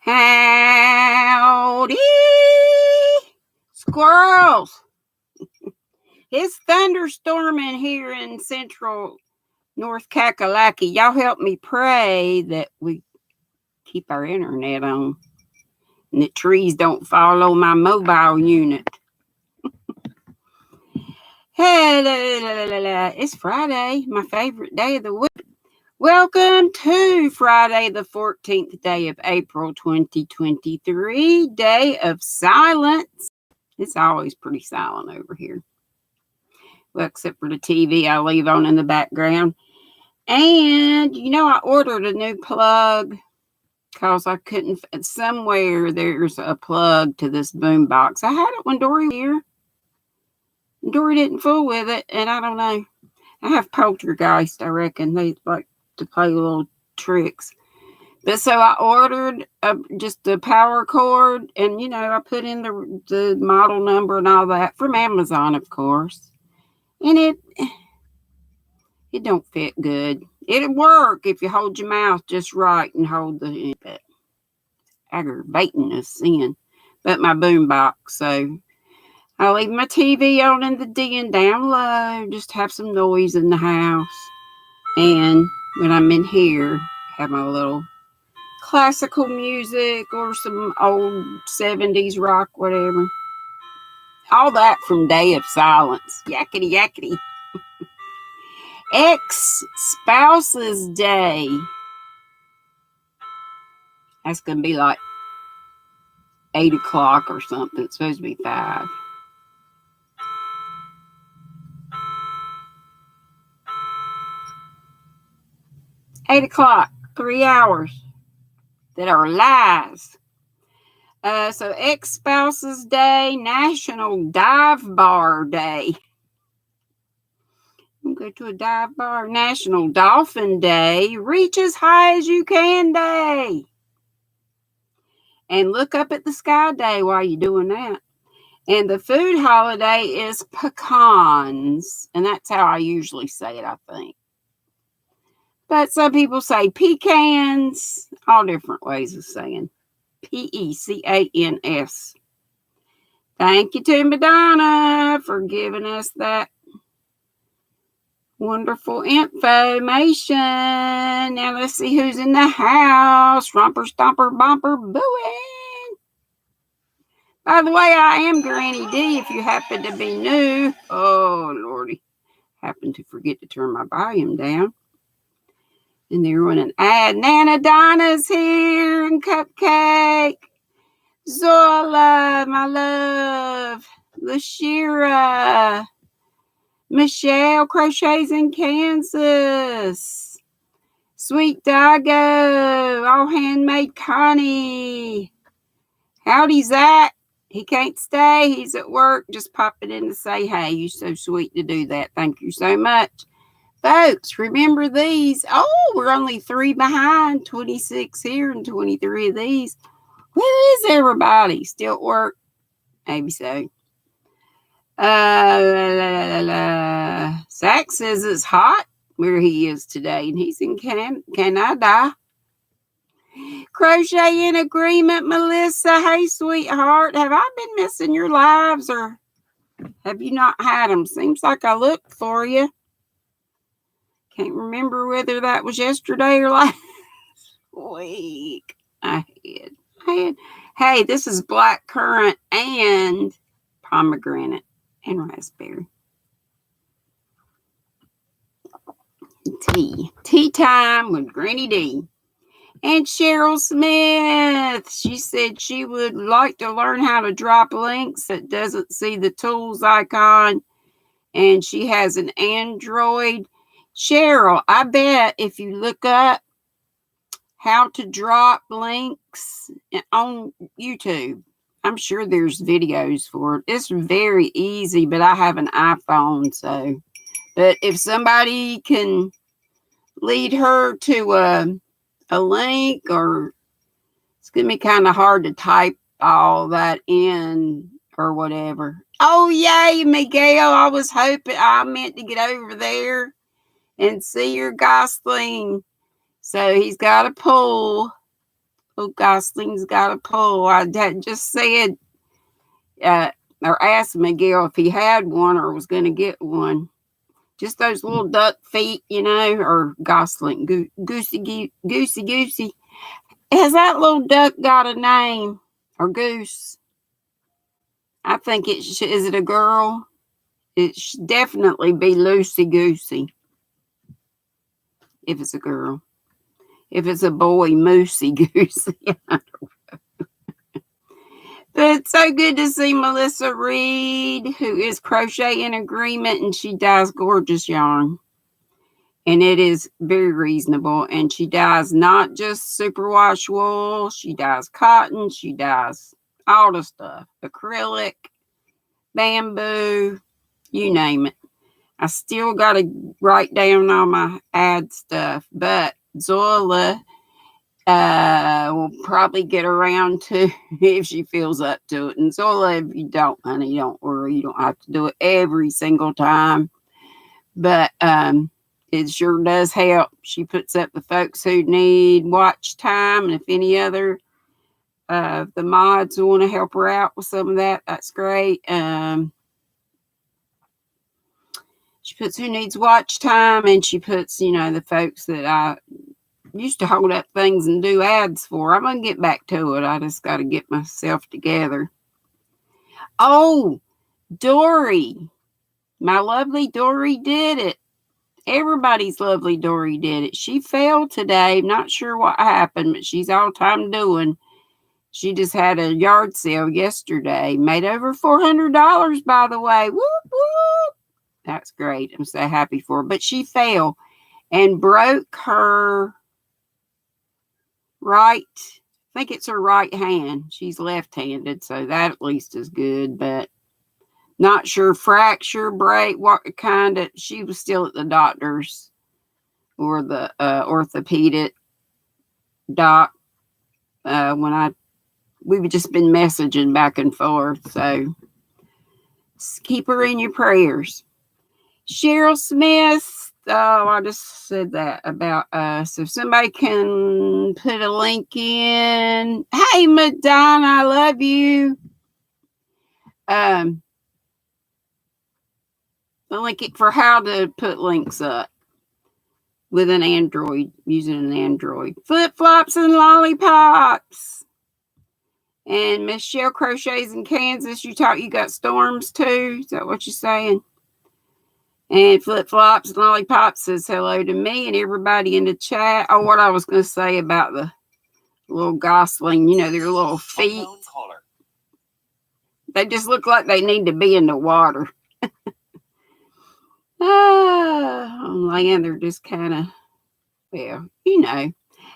Howdy, squirrels. It's thunderstorming here in central North Kakalaki. Y'all help me pray that we keep our internet on and the trees don't follow my mobile unit. Hello, it's Friday, my favorite day of the week. Welcome to Friday, the 14th day of April, 2023, Day of Silence. It's always pretty silent over here. Well, except for the TV I leave on in the background. And, I ordered a new plug because I couldn't, somewhere there's a plug to this boom box. I had it when Dory was here. Dory didn't fool with it, and I don't know. I have poltergeist, I reckon. They like to play little tricks. But so I ordered just a power cord, and, I put in the model number and all that from Amazon, of course. And it don't fit good. It'll work if you hold your mouth just right and hold the aggravating us in. But my boom box, so I leave my TV on in the den down low, just have some noise in the house. And when I'm in here, have my little classical music or some old 70s rock, whatever. All that from Day of Silence. Yakety yakety. Ex-Spouses Day. That's going to be like 8 o'clock or something. It's supposed to be 5. $8 o'clock, 3 hours that are lies. So Ex-Spouses Day, National Dive Bar Day. Go to a dive bar. National Dolphin Day, Reach as High as You Can Day. And Look Up at the Sky Day while you're doing that. And the food holiday is pecans. And that's how I usually say it, I think. But some people say pecans. All different ways of saying Pecans. Thank you to Madonna for giving us that wonderful information. Now let's see who's in the house. Romper, stomper, bumper, booing. By the way, I am GrannyDee if you happen to be new. Oh, Lordy. Happened to forget to turn my volume down. And they're running an ad. Nana Donna's here and Cupcake. Zola, my love. Lashira. Michelle crochets in Kansas. Sweet Dago. All handmade Connie. Howdy, Zach. He can't stay. He's at work. Just popping in to say, hey, you're so sweet to do that. Thank you so much. Folks, remember these. Oh, we're only 3 behind. 26 here and 23 of these. Where is everybody? Still at work? Maybe so. Zach says it's hot where he is today, and he's in Canada. Crochet in Agreement, Melissa. Hey, sweetheart. Have I been missing your lives, or have you not had them? Seems like I looked for you. Can't remember whether that was yesterday or last week. I had. Hey, this is black currant and pomegranate and raspberry. Tea time with GrannyDee. And Cheryl Smith. She said she would like to learn how to drop links that doesn't see the tools icon. And she has an Android. Cheryl, I bet if you look up how to drop links on YouTube, I'm sure there's videos for it. It's very easy, but I have an iPhone, so. But if somebody can lead her to a link, or it's going to be kind of hard to type all that in or whatever. Oh, yay, Miguel. I was hoping, I meant to get over there and see your Gosling. So he's got a pool Oh, Gosling's got a pull. I had just said, or asked Miguel if he had one or was going to get one. Just those little duck feet, or Gosling, goosey. Has that little duck got a name? Or goose? I think is it a girl? It should definitely be Loosey Goosey. If it's a girl. If it's a boy, Moosey Goosey. But it's so good to see Melissa Reed, who is Crochet in Agreement, and she dyes gorgeous yarn. And it is very reasonable. And she dyes not just superwash wool. She dyes cotton. She dyes all the stuff. Acrylic, bamboo, you name it. I still got to write down all my ad stuff. But Zoila will probably get around to if she feels up to it. And Zoila, if you don't, honey, don't worry. You don't have to do it every single time. But it sure does help. She puts up the folks who need watch time. And if any other the mods want to help her out with some of that, that's great. She puts who needs watch time, and she puts, the folks that I used to hold up things and do ads for. I'm going to get back to it. I just got to get myself together. Oh, Dory. My lovely Dory did it. Everybody's lovely Dory did it. She fell today. Not sure what happened, but she's all time doing. She just had a yard sale yesterday. Made over $400, by the way. Whoop, whoop. That's great. I'm so happy for her. But she fell and broke her right, I think it's her right hand. She's left-handed, so that at least is good. But not sure, fracture, break, what kind of, she was still at the doctor's or the orthopedic doc we've just been messaging back and forth. So keep her in your prayers. Cheryl Smith, I just said that about us. If somebody can put a link in. Hey, Madonna, I love you. The link for how to put links up with an Android, using an Android. Flip-flops and lollipops. And Michelle Crochets in Kansas, you got storms too? Is that what you're saying? And Flip-flops and lollipops says hello to me and everybody in the chat. Oh, what I was going to say about the little gosling, their little feet. They just look like they need to be in the water. On land, they're just kind of, well,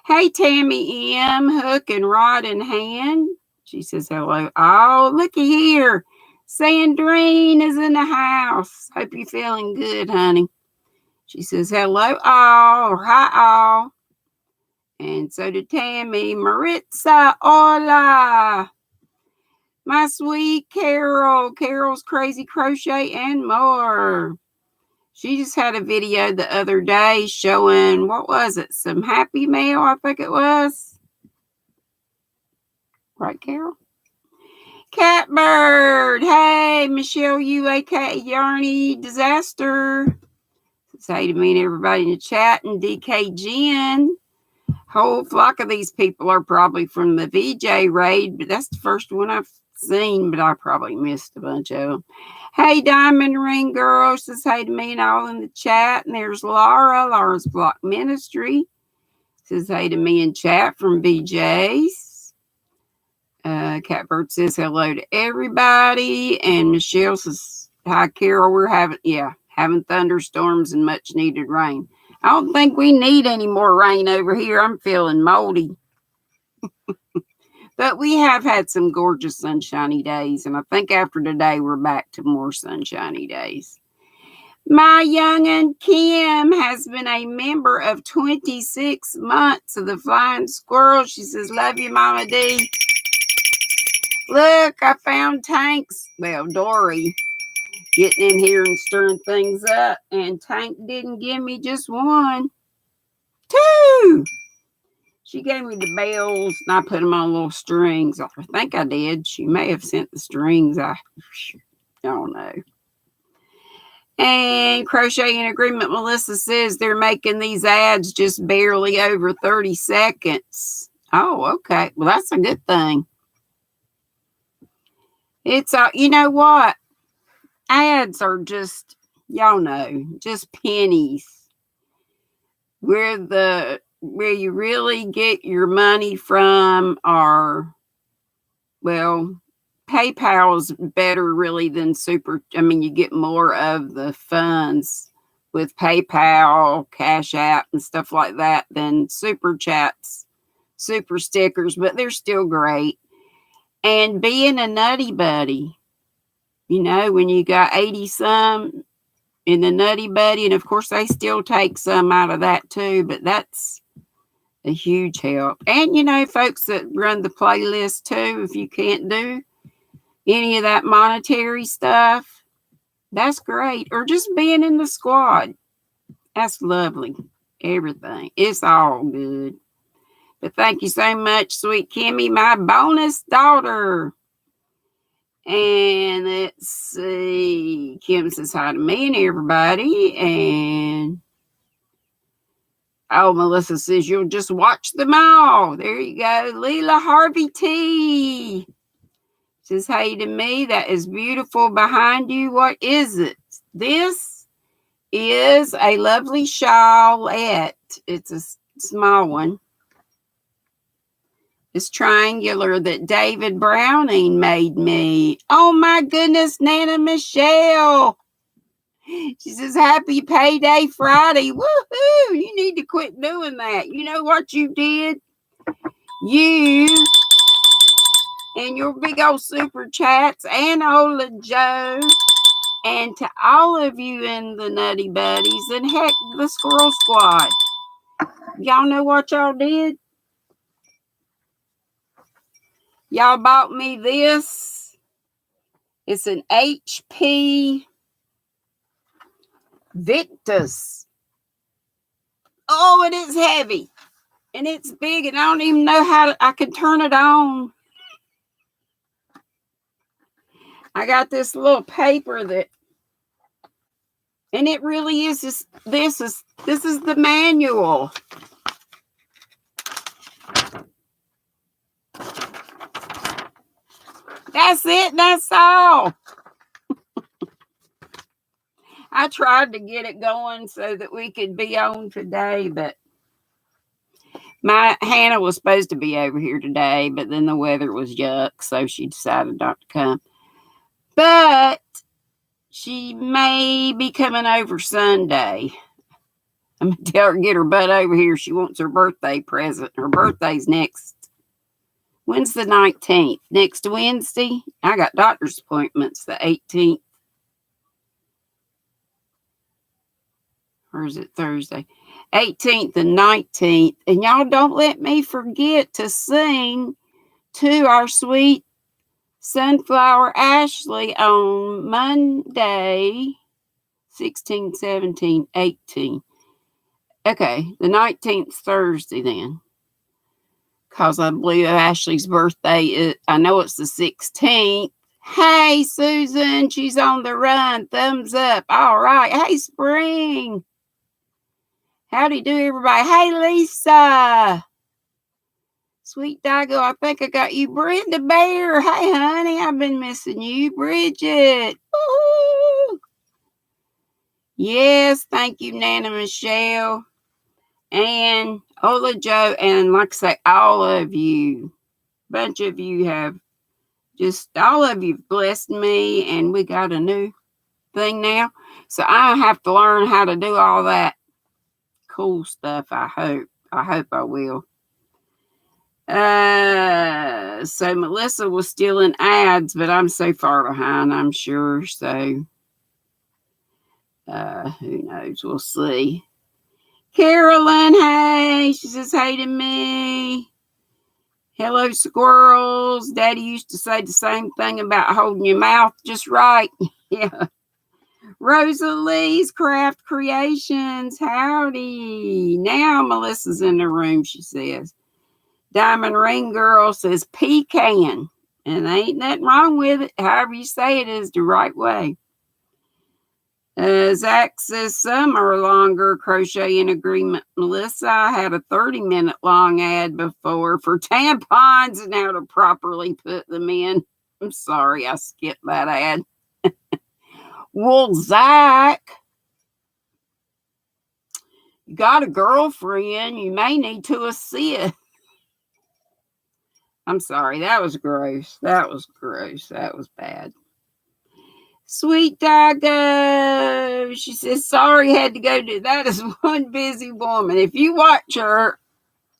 Hey, Tammy M, hook and rod in hand. She says hello. Oh, looky here. Sandrine is in the house. Hope you're feeling good, honey. She says hello, all, or hi, all. And so did Tammy. Maritza, hola. My sweet Carol. Carol's Crazy Crochet and more. She just had a video the other day showing, what was it? Some Happy Mail, I think it was. Right, Carol? Catbird. Hey, Michelle, you aka Yarny Disaster. Say to me and everybody in the chat, and DK Jen. Whole flock of these people are probably from the VJ raid, but that's the first one I've seen, but I probably missed a bunch of them. Hey, Diamond Ring Girl says hey to me and all in the chat. And there's Laura's Block Ministry says hey to me in chat from BJ's. Catbird says hello to everybody. And Michelle says, hi, Carol. We're having thunderstorms and much needed rain. I don't think we need any more rain over here. I'm feeling moldy. But we have had some gorgeous sunshiny days, and I think after today we're back to more sunshiny days. My young'un Kim has been a member of 26 months of the Flying Squirrel. She says, love you, Mama D. Look, I found Tank's, Dory, getting in here and stirring things up, and Tank didn't give me just one. Two. She gave me the bells, and I put them on little strings. I think I did. She may have sent the strings. I don't know. And Crochet in Agreement Melissa says they're making these ads just barely over 30 seconds. Oh, okay. Well, that's a good thing. It's, you know what? Ads are just, y'all know, just pennies. Where you really get your money from are, well, PayPal's better really than you get more of the funds with PayPal, Cash App, and stuff like that than Super Chats, Super Stickers, but they're still great. And being a Nutty Buddy, you know, when you got 80 some in the Nutty Buddy, and of course they still take some out of that too, but that's a huge help. And, you know, folks that run the playlist too, if you can't do any of that monetary stuff, that's great. Or just being in the squad, that's lovely. Everything, it's all good. But thank you so much, sweet Kimmy, my bonus daughter. And let's see, Kim says hi to me and everybody. And oh, Melissa says you'll just watch them all. There you go. Leela Harvey T says, hey to me, that is beautiful behind you. What is it? This is a lovely shawlette. It's a small one. It's triangular that David Browning made me. Oh my goodness, Nana Michelle. She says, happy payday Friday. Woohoo! You need to quit doing that. You know what you did? You and your big old super chats and Ola Joe and to all of you in the Nutty Buddies and heck, the Squirrel Squad. Y'all know what y'all did? Y'all bought me this. It's an HP Victus. Oh, and it's heavy. And it's big, and I don't even know how I can turn it on. I got this little paper that, and it really is just, this is the manual. That's it, that's all. I tried to get it going so that we could be on today, but my Hannah was supposed to be over here today, but then the weather was yuck, so she decided not to come. But she may be coming over Sunday. I'm going to tell her to get her butt over here. She wants her birthday present. Her birthday's next. When's the 19th? Next Wednesday? I got doctor's appointments the 18th. Or is it Thursday? 18th and 19th. And y'all don't let me forget to sing to our sweet Sunflower Ashley on Monday, 16, 17, 18. Okay, the 19th Thursday then. Because I believe Ashley's birthday, I know it's the 16th. Hey, Susan, she's on the run. Thumbs up. All right. Hey, Spring. Howdy do, everybody. Hey, Lisa. Sweet Dago, I think I got you. Brenda Bear. Hey, honey, I've been missing you. Bridget. Woo-hoo. Yes, thank you, Nana Michelle. And Ola Joe. And like I say, all of you. Bunch of you have all of you blessed me. And we got a new thing now. So I have to learn how to do all that cool stuff. I hope I will. So Melissa was still in ads, but I'm so far behind, I'm sure. So who knows? We'll see. Carolyn, hey, she says hey to me. Hello, squirrels. Daddy used to say the same thing about holding your mouth just right. Yeah. Rosalie's Craft Creations. Howdy. Now Melissa's in the room, she says. Diamond Ring Girl says pecan. And there ain't nothing wrong with it. However you say it is the right way. Zach says some are longer. Crochet in agreement. Melissa, I had a 30-minute long ad before for tampons and how to properly put them in. I'm sorry, I skipped that ad. Well, Zach, you got a girlfriend. You may need to assist. I'm sorry, that was gross. That was gross. That was bad. Sweet Dago, she says, sorry, had to go do that. Is one busy woman. If you watch her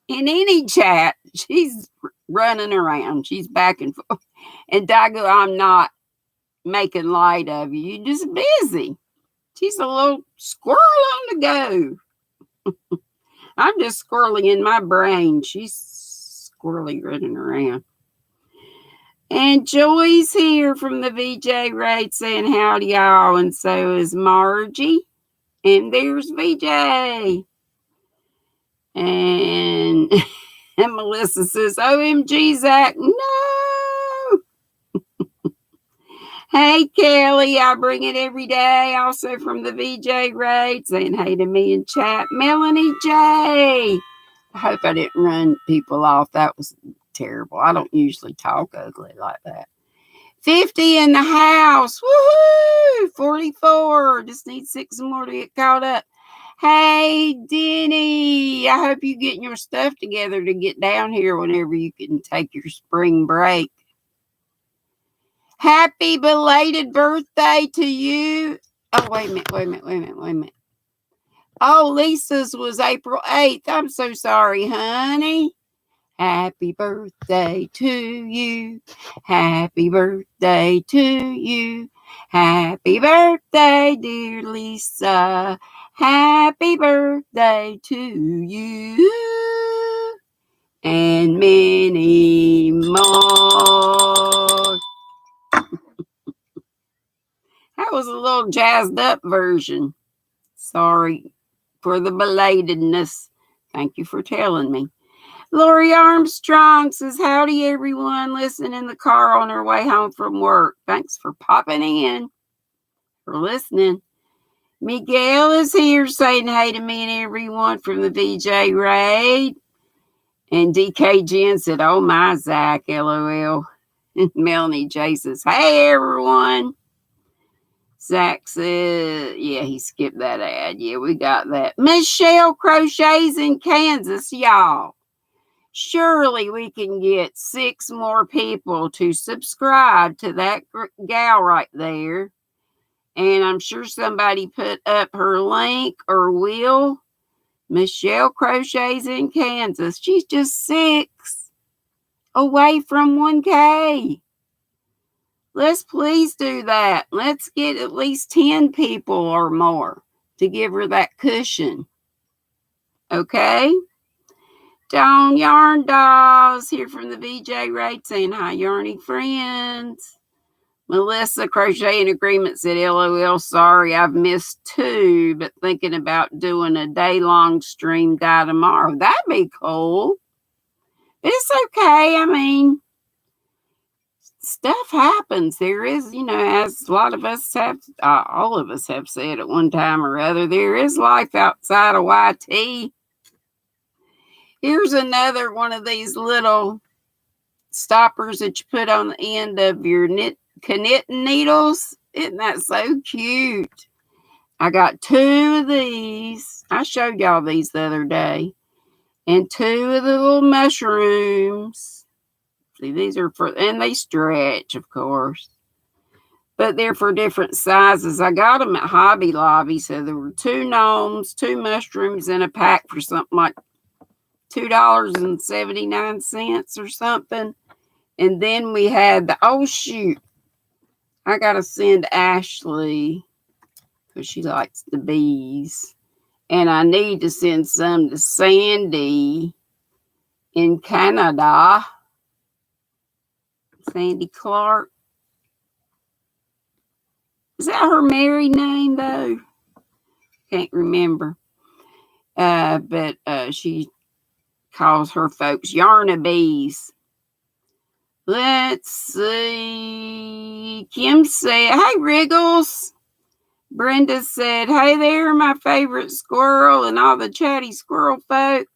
in any chat, she's running around. She's back and forth. And Dago, I'm not making light of you. You're just busy. She's a little squirrel on the go. I'm just squirrely in my brain. She's squirrely running around. And Joy's here from the VJ Raid saying howdy y'all, and so is Margie. And there's VJ. And Melissa says, OMG, Zach, no. Hey, Kelly, I bring it every day. Also from the VJ Raid saying hey to me in chat. Melanie J. I hope I didn't run people off. That was terrible. I don't usually talk ugly like that. 50 in the house. Woohoo! 44. Just need 6 more to get caught up. Hey, Deni. I hope you getting your stuff together to get down here whenever you can take your spring break. Happy belated birthday to you. Oh, wait a minute. Oh, Lisa's was April 8th. I'm so sorry, honey. Happy birthday to you. Happy birthday to you. Happy birthday, dear Lisa. Happy birthday to you. And many more. That was a little jazzed up version. Sorry for the belatedness. Thank you for telling me. Lori Armstrong says, howdy, everyone. Listen in the car on her way home from work. Thanks for popping in, for listening. Miguel is here saying hey to me and everyone from the VJ Raid. And DK Jen said, oh my, Zach, LOL. And Melanie J says, hey, everyone. Zach said, yeah, he skipped that ad. Yeah, we got that. Michelle Crochets in Kansas, y'all. Surely we can get 6 more people to subscribe to that gal right there. And I'm sure somebody put up her link or will. Michelle Crochets in Kansas. She's just 6 away from 1K. Let's please do that. Let's get at least 10 people or more to give her that cushion. Okay? Dawn Yarn Dolls here from the VJ Raid saying hi, Yarny friends. Melissa Crochet in Agreement said, LOL, sorry, I've missed 2, but thinking about doing a day-long stream tomorrow. That'd be cool. It's okay. I mean, stuff happens. There is, as a lot of us have, all of us have said at one time or other, there is life outside of YT. Here's another one of these little stoppers that you put on the end of your knitting needles. Isn't that so cute? I got 2 of these. I showed y'all these the other day. And 2 of the little mushrooms. See, these are for, and they stretch, of course. But they're for different sizes. I got them at Hobby Lobby. So there were 2 gnomes, 2 mushrooms in a pack for something like $2.79 or something. And then we had the, oh shoot, I gotta send Ashley because she likes the bees. And I need to send some to Sandy in Canada. Sandy Clark. Is that her married name though? Can't remember. But she calls her folks yarnabees. Let's see. Kim said, hey, Wriggles. Brenda said, hey there, my favorite squirrel and all the chatty squirrel folk.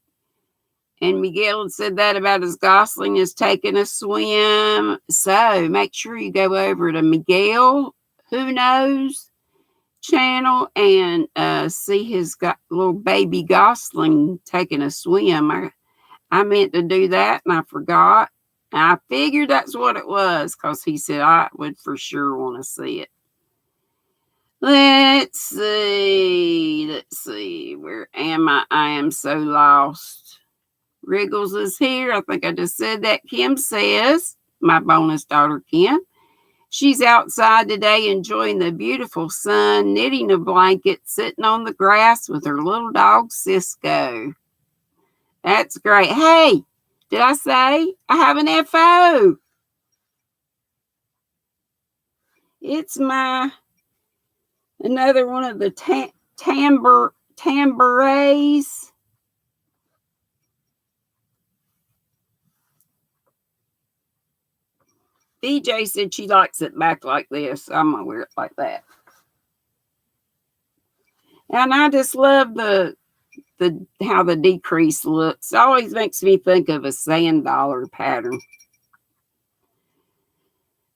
And Miguel had said that about his gosling is taking a swim. So make sure you go over to Miguel, Who Knows, channel and see his little baby gosling taking a swim. I meant to do that and I forgot. I figured that's what it was because he said I would for sure want to see it. Let's see. Where am I? I am so lost. Wriggles is here. I think I just said that. Kim says, my bonus daughter Kim, she's outside today enjoying the beautiful sun, knitting a blanket, sitting on the grass with her little dog Cisco. That's great. Hey, did I say I have an FO? It's another one of the tambourets. DJ said she likes it back like this. I'm going to wear it like that. And I just love how the decrease looks. It always makes me think of a sand dollar pattern.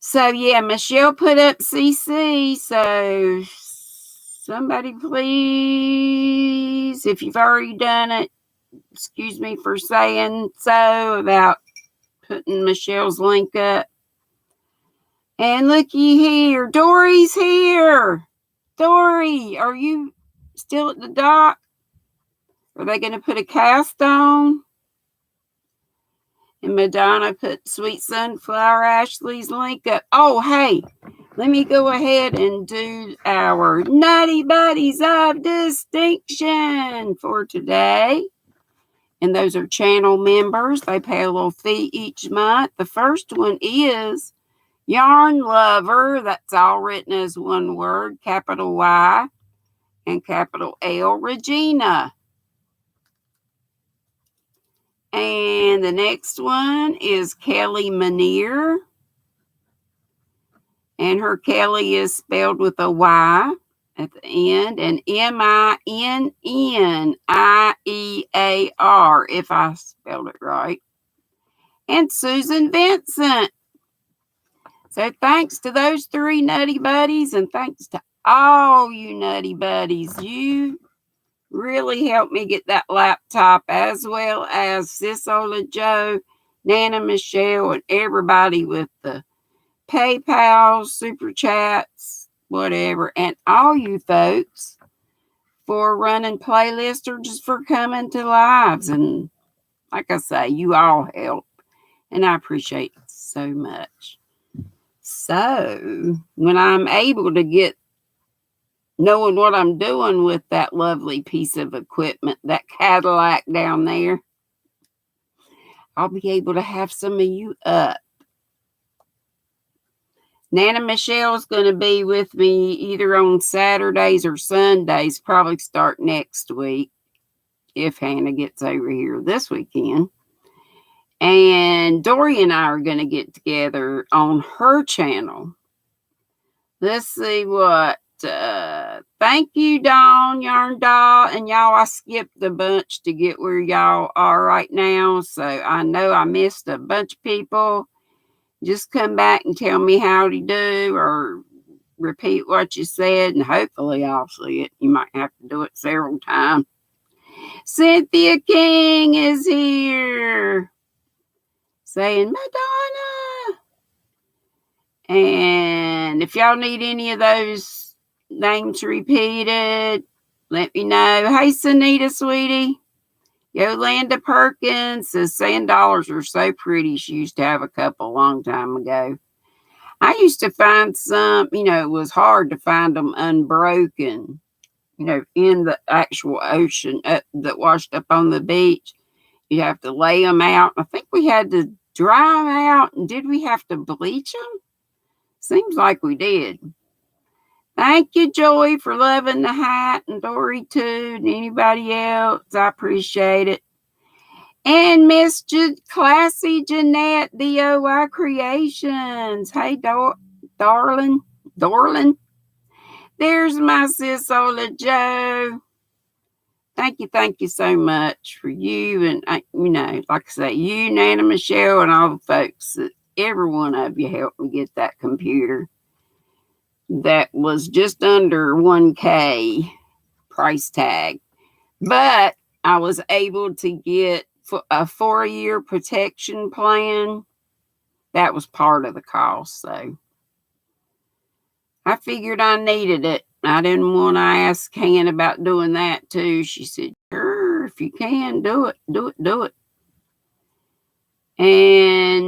So, yeah, Michelle put up CC. So, somebody please, if you've already done it, excuse me for saying so about putting Michelle's link up. And looky here, Dory's here. Dory, are you still at the dock? Are they going to put a cast on? And Madonna put Sweet Sunflower Ashley's link up. Oh, hey, let me go ahead and do our Nutty Buddies of Distinction for today. And those are channel members. They pay a little fee each month. The first one is Yarn Lover. That's all written as one word, capital Y and capital L, Regina. And the next one is Kelly Manier. And her Kelly is spelled with a Y at the end. And Minniear, if I spelled it right. And Susan Vincent. So thanks to those three Nutty Buddies. And thanks to all you Nutty Buddies. You really helped me get that laptop, as well as Sis Ola Joe, Nana Michelle, and everybody with the PayPal, Super Chats, whatever, and all you folks for running playlists or just for coming to lives. And like I say, you all help, and I appreciate it so much. So when I'm able to get knowing what I'm doing with that lovely piece of equipment, that Cadillac down there, I'll be able to have some of you up. Nana Michelle's going to be with me either on Saturdays or Sundays, probably start next week, if Hannah gets over here this weekend. And Dory and I are going to get together on her channel. Let's see what. Thank you, Dawn, Yarn Doll, and y'all, I skipped a bunch to get where y'all are right now, so I know I missed a bunch of people. Just come back and tell me howdy do, or repeat what you said, and hopefully I'll see it. You might have to do it several times. Cynthia King is here, saying Madonna. And if y'all need any of those names repeated, let me know. Hey, Sunita, sweetie. Yolanda Perkins says sand dollars are so pretty. She used to have a couple a long time ago. I used to find some, it was hard to find them unbroken, in the actual ocean that washed up on the beach. You have to lay them out. I think we had to dry them out. And did we have to bleach them? Seems like we did. Thank you, Joy, for loving the hat, and Dory too, and anybody else. I appreciate it. And Miss Classy Jeanette DOI Creations. Hey, darling. There's my sis Ola Joe. Thank you so much for you. And, like I say, you, Nana Michelle, and all the folks, every one of you helped me get that computer. That was just under $1,000 price tag. But I was able to get a 4-year protection plan. That was part of the cost. So I figured I needed it. I didn't want to ask Han about doing that too. She said, sure, if you can, do it. And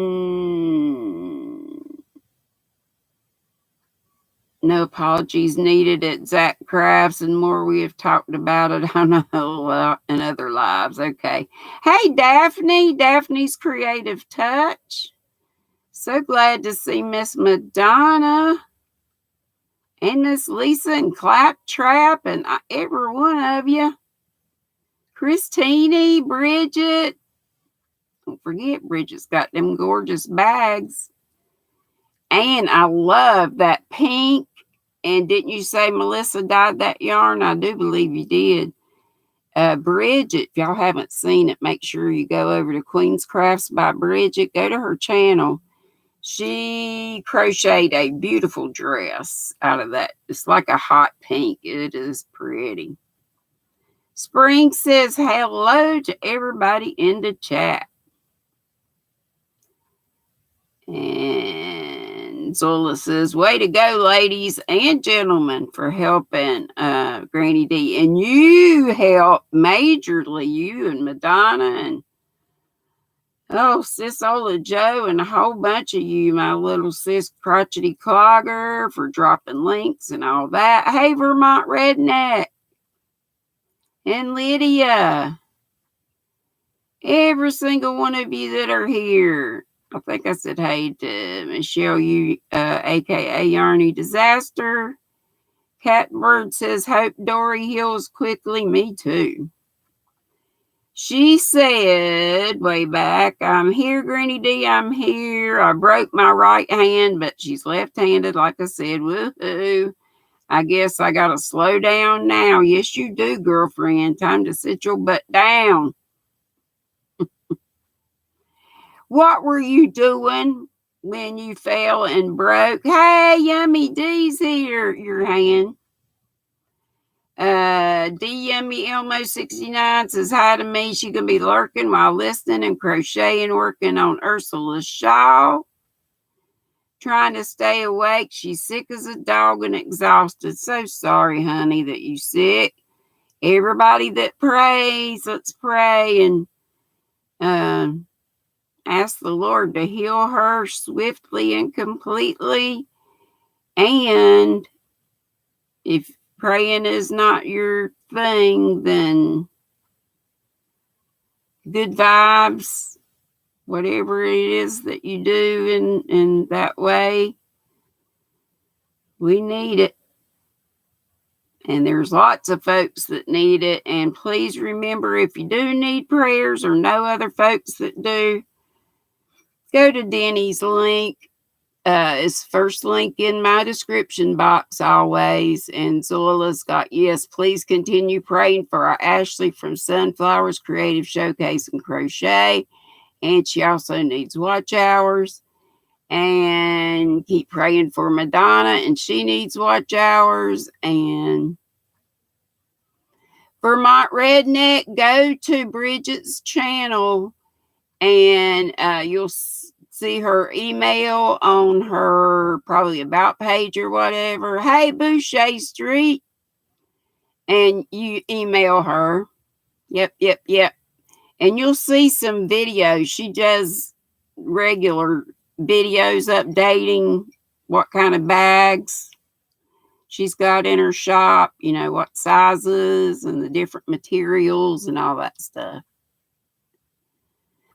no apologies needed at Zach Crafts and more. We have talked about it on a lot in other lives. Okay. Hey, Daphne's Creative Touch. So glad to see Miss Madonna and Miss Lisa and Claptrap and every one of you. Christine, Bridget. Don't forget, Bridget's got them gorgeous bags. And I love that pink. And didn't you say Melissa dyed that yarn? I do believe you did. Bridget, if y'all haven't seen it, make sure you go over to Queen's Crafts by Bridget. Go to her channel. She crocheted a beautiful dress out of that. It's like a hot pink. It is pretty. Spring says hello to everybody in the chat. And Zola says, way to go, ladies and gentlemen, for helping GrannyDee. And you helped majorly, you and Madonna and sis Ola Joe and a whole bunch of you, my little sis Crotchety Clogger, for dropping links and all that. Hey, Vermont Redneck and Lydia. Every single one of you that are here. I think I said hey to Michelle, you, a.k.a. Yarny Disaster. Catbird says, hope Dory heals quickly. Me too. She said way back, I'm here, GrannyDee, I'm here. I broke my right hand, but she's left-handed, like I said. Woohoo. I guess I got to slow down now. Yes, you do, girlfriend. Time to sit your butt down. What were you doing when you fell and broke? Hey, Yummy D's here, your hand. D Yummy Elmo 69 says hi to me. She can be lurking while listening and crocheting, working on Ursula's shawl. Trying to stay awake. She's sick as a dog and exhausted. So sorry, honey, that you sick. Everybody that prays, let's pray and ask the Lord to heal her swiftly and completely. And if praying is not your thing, then good vibes, whatever it is that you do in that way, we need it. And there's lots of folks that need it. And please remember, if you do need prayers or know other folks that do, go to Deni's link. It's first link in my description box always. And Zola's got, yes, please continue praying for our Ashley from Sunflowers Creative Showcase and Crochet. And she also needs watch hours. And keep praying for Madonna, and she needs watch hours. And Vermont Redneck, go to Bridget's channel and you'll see her email on her probably about page or whatever. Hey, Boucher Street. And you email her. Yep. And you'll see some videos. She does regular videos updating what kind of bags she's got in her shop, what sizes and the different materials and all that stuff.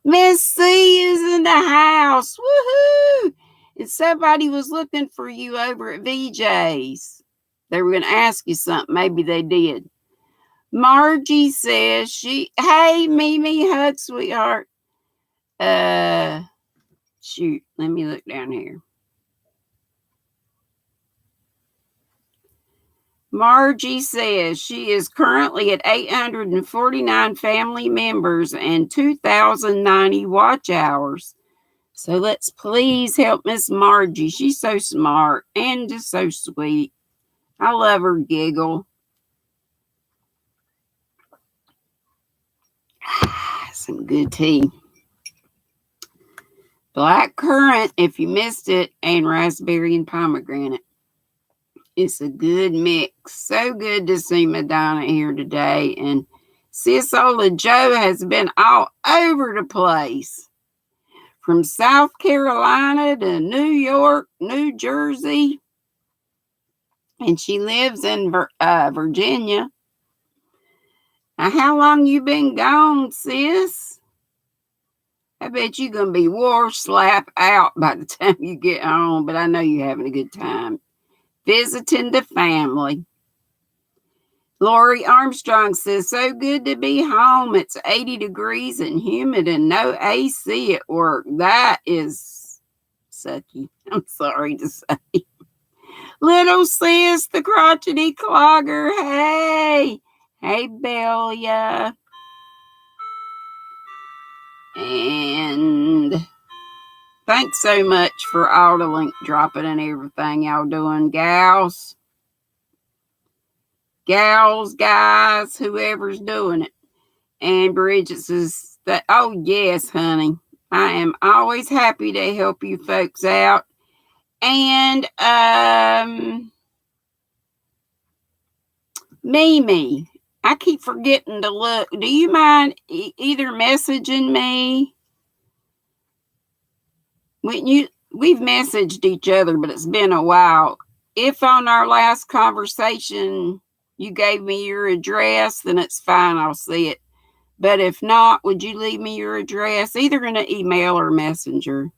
Miss C is in the house. Woohoo! And somebody was looking for you over at VJ's. They were going to ask you something. Maybe they did. Margie says hey, Mimi, hug, sweetheart. Shoot, let me look down here. Margie says she is currently at 849 family members and 2,090 watch hours. So let's please help Miss Margie. She's so smart and just so sweet. I love her giggle. Some good tea. Black currant, if you missed it, and raspberry and pomegranate. It's a good mix. So good to see Madonna here today. And Sis Ola Joe has been all over the place. From South Carolina to New York, New Jersey. And she lives in Virginia. Now, how long you been gone, sis? I bet you're going to be wore slap out by the time you get home. But I know you're having a good time. Visiting the family. Lori Armstrong says, so good to be home. It's 80 degrees and humid and no AC at work. That is sucky. I'm sorry to say. Little sis, the crotchety clogger. Hey. Hey, Belia. And thanks so much for all the link dropping and everything y'all doing, gals. Gals, guys, whoever's doing it. And Bridget says that, oh yes, honey. I am always happy to help you folks out. And Mimi, I keep forgetting to look. Do you mind either messaging me? We've messaged each other, but it's been a while. If on our last conversation you gave me your address, then it's fine. I'll see it. But if not, would you leave me your address, either in an email or messenger?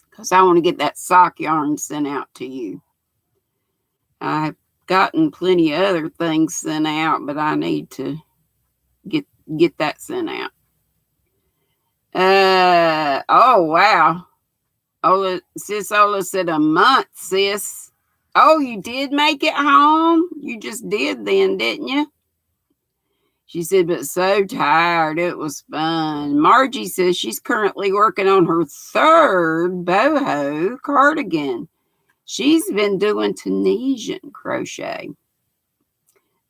Because I want to get that sock yarn sent out to you. I've gotten plenty of other things sent out, but I need to get that sent out. Oh, wow. Sis Ola said a month, sis. Oh, you did make it home? You just did then, didn't you? She said, but so tired. It was fun. Margie says she's currently working on her third boho cardigan. She's been doing Tunisian crochet.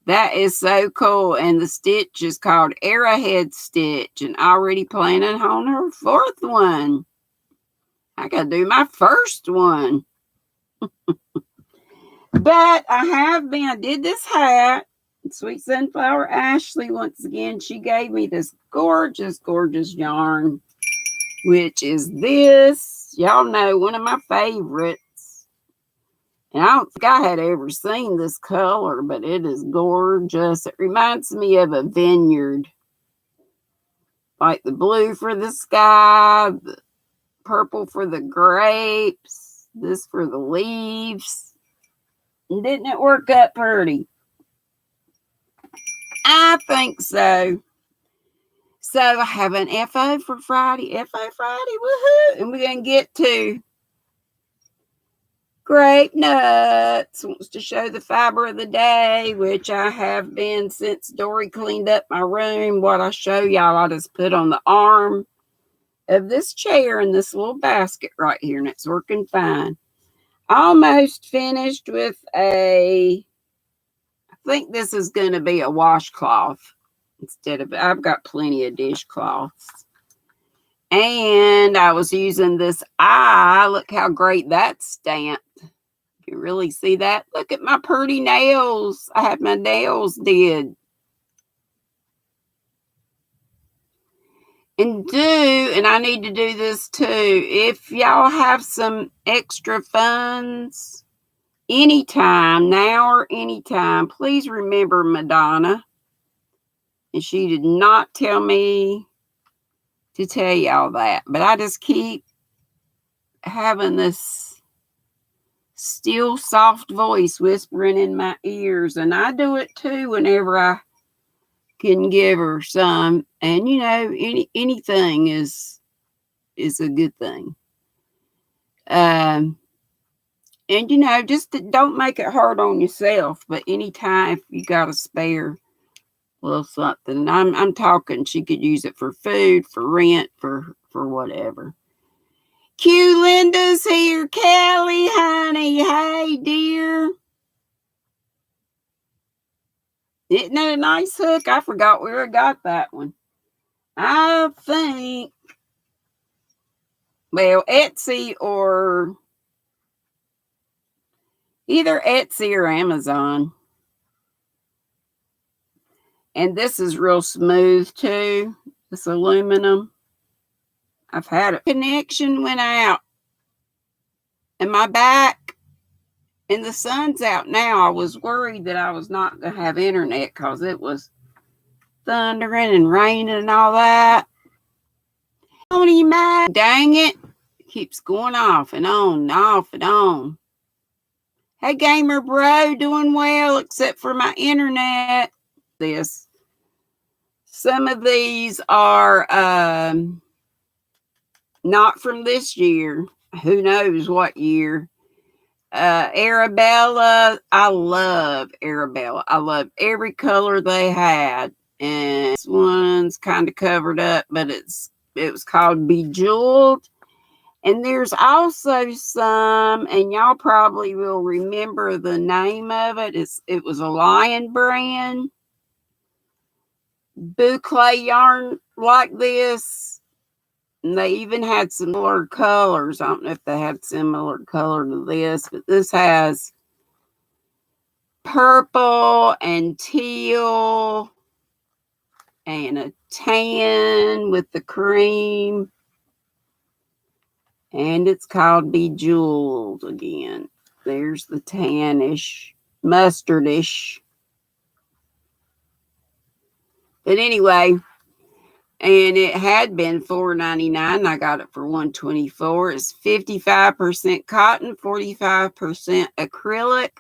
That is so cool. And the stitch is called Arrowhead Stitch and already planning on her fourth one. I got to do my first one. But I did this hat. Sweet Sunflower Ashley, once again, she gave me this gorgeous, gorgeous yarn, which is this. Y'all know, one of my favorites. And I don't think I had ever seen this color, but it is gorgeous. It reminds me of a vineyard. Like the blue for the sky, the purple for the grapes, this for the leaves. And didn't it work up pretty? I think so. So I have an FO for Friday. FO Friday, woohoo! And we're going to get to Grape Nuts. Wants to show the fiber of the day, which I have been since Dory cleaned up my room. What I show y'all, I just put on the arm of this chair in this little basket right here, and it's working fine. Almost finished with I think this is going to be a washcloth instead of, I've got plenty of dishcloths. And I was using this eye. Look how great that's stamped. You can really see that. Look at my pretty nails. I had my nails did. And I need to do this too. If y'all have some extra funds, anytime, now or anytime, please remember Madonna. And she did not tell me to tell y'all that. But I just keep having this still soft voice whispering in my ears. And I do it too whenever I can give her some. And anything is a good thing. And just don't make it hard on yourself. But anytime if you got a spare little something, I'm talking, she could use it for food, for rent, for whatever. Q Linda's here. Kelly, honey, hey dear. Isn't that a nice hook? I forgot where I got that one. I think, well, Etsy or either Etsy or Amazon. And this is real smooth too. This aluminum. I've had a connection went out. And my back, and the sun's out now. I was worried that I was not going to have internet because it was thundering and raining and all that. Don't even mind. Dang it. Keeps going off and on and off and on. Hey, gamer bro, doing well except for my internet. Some of these are not from this year. Who knows what year. Arabella. I love Arabella. I love every color they had. And this one's kind of covered up, but it was called Bejeweled. And there's also some, and y'all probably will remember the name of it. It was a Lion brand. Boucle yarn like this. And they even had similar colors. I don't know if they had similar color to this, but this has purple and teal and a tan with the cream. And it's called Bejeweled again. There's the tannish, mustardish. But anyway, and it had been $4.99. I got it for $1.24. It's 55% cotton, 45% acrylic,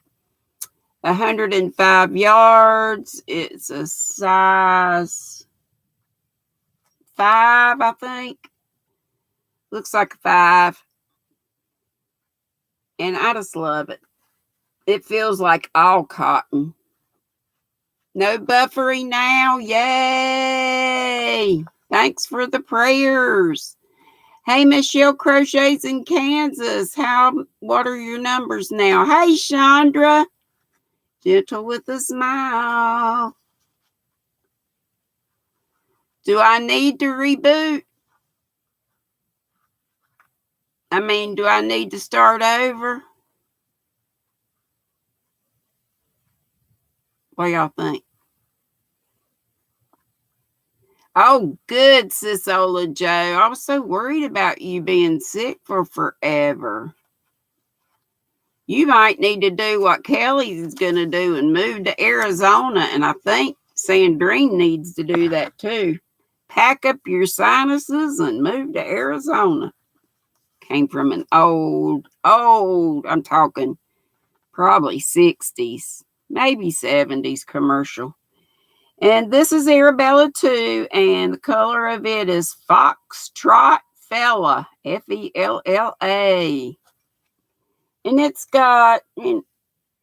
105 yards. It's a size 5, I think. Looks like a 5. And I just love it. It feels like all cotton. No buffering now. Yay. Thanks for the prayers. Hey, Michelle Crochets in Kansas. What are your numbers now? Hey, Chandra. Gentle with a smile. Do I need to reboot? I mean, do I need to start over? What do y'all think? Oh, good, Sisola Joe. I was so worried about you being sick for forever. You might need to do what Kelly's going to do and move to Arizona. And I think Sandrine needs to do that too. Pack up your sinuses and move to Arizona. Came from an old, I'm talking probably 60s, maybe 70s commercial. And this is Arabella too, and the color of it is Foxtrot Fella, Fella. And it's got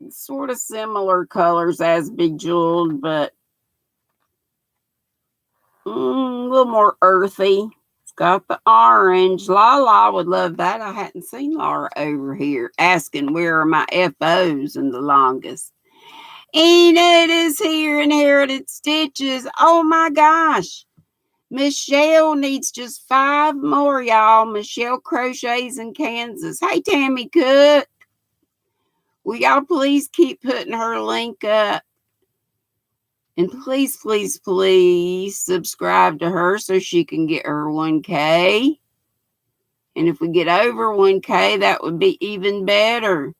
sort of similar colors as Bejeweled, but a little more earthy. It's got the orange. Lala would love that. I hadn't seen Laura over here asking where are my FOs in the longest. Enid is here, Inherited Stitches. Oh my gosh. Michelle needs just 5 more, y'all. Michelle Crochets in Kansas. Hey, Tammy Cook. Will y'all please keep putting her link up? And please, please, please subscribe to her so she can get her 1K. And if we get over 1K, that would be even better.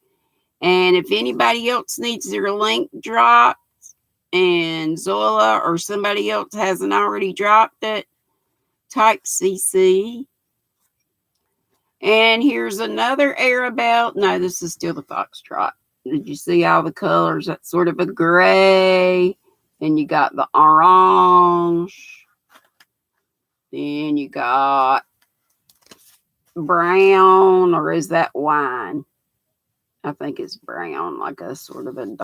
And if anybody else needs their link dropped and Zola or somebody else hasn't already dropped it, type CC. And here's another Arabelle. No, this is still the foxtrot. Did you see all the colors? That's sort of a gray. And you got the orange. Then you got brown, or is that wine? I think it's brown, like a sort of a,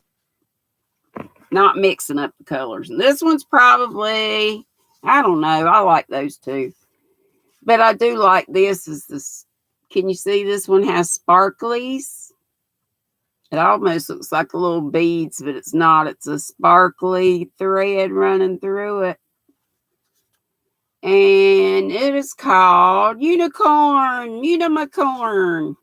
not mixing up the colors. And this one's probably, I don't know. I like those too. But I do like this. Is this, can you see this one has sparklies? It almost looks like a little beads, but it's not. It's a sparkly thread running through it. And it is called Unicorn. Unicorn.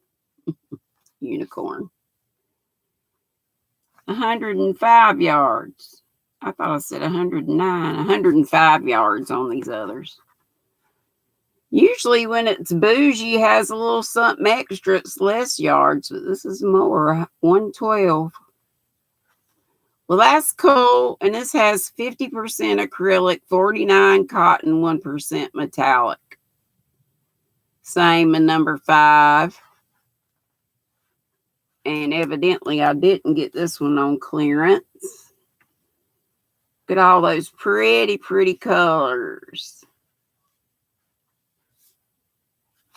105 yards. I thought I said 109. 105 yards on these others. Usually when it's bougie, it has a little something extra. It's less yards, but this is more, 112. Well, that's cool. And this has 50% acrylic, 49 cotton, 1% metallic. Same in number 5. And evidently I didn't get this one on clearance. Look at all those pretty, pretty colors.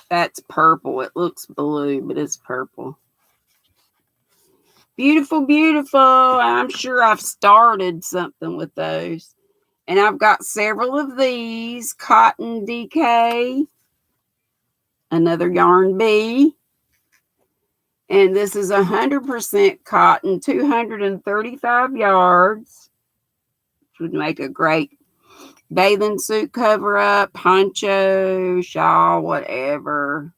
That's purple. It looks blue, but it's purple. Beautiful, beautiful. I'm sure I've started something with those. And I've got several of these. Cotton DK. Another yarn bee. And this is 100% cotton, 235 yards. Which would make a great bathing suit cover up, poncho, shawl, whatever.